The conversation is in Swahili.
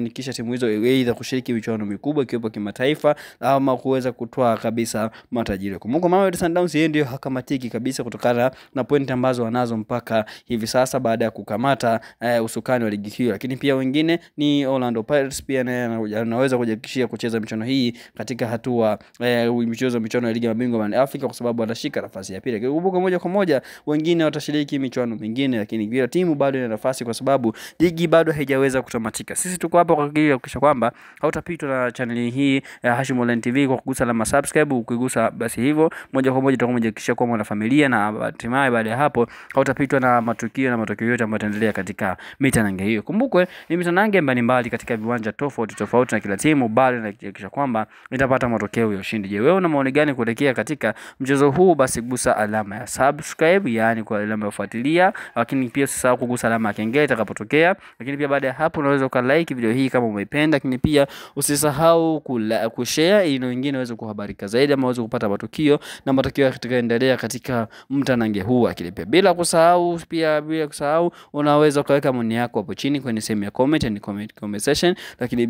kufanikisha timu hizo aidha kushiriki michuano mikubwa ikiwepo kimataifa ama kuweza kutoa kabisa matajiri. Kumbuka Mamelodi Sundowns yeye ndio hakamatiki kabisa kutokana na pointi ambazo wanazo mpaka hivi sasa baada ya kukamata usukani wa ligi hiyo. Lakini pia wengine ni Orlando Pirates, pia anaweza kujihakikishia kucheza michuano hii katika hatua michuano ya ligi ya mabingwa barani Afrika, kwa sababu atashika nafasi ya pili. Kumbuka moja kwa moja wengine watashiriki michuano mingine, lakini kila timu bado ina nafasi kwa sababu ligi bado haijaweza kutamatika. Sisi tuko hapa kwa ajili ya kuhakikisha kwamba hautapitwa na channel hii ya Hashim Online TV kwa kugusa alama subscribe. Ukigusa basi hivyo moja kwa moja tutakuwa tunahakikisha kwa mwana familia, na hatimaye baada ya hapo hautapitwa na matukio yote ambayo yataendelea katika mitanange hiyo. Kumbukwe ni mitanange mbalimbali katika viwanja tofauti na kila timu bado inahakikisha kwamba itapata matokeo ya ushindi. Je, wewe una maoni gani kuelekea katika mchezo huu? Basi gusa alama ya subscribe, yani kwa alama ya kufuatilia, lakini pia usisahau kugusa alama ya kengele itakapotokea. Lakini pia baada ya hapo unaweza like video hii kama umeipenda, lakini pia usisahau kushare ili wengine waweze kuhabarika zaidi ama waweze kupata matukio na matokeo yatakayoendelea katika mtanange huu. Lakini pia bila kusahau unaweza kuweka maoni yako hapo chini kwenye sehemu ya comment section, lakini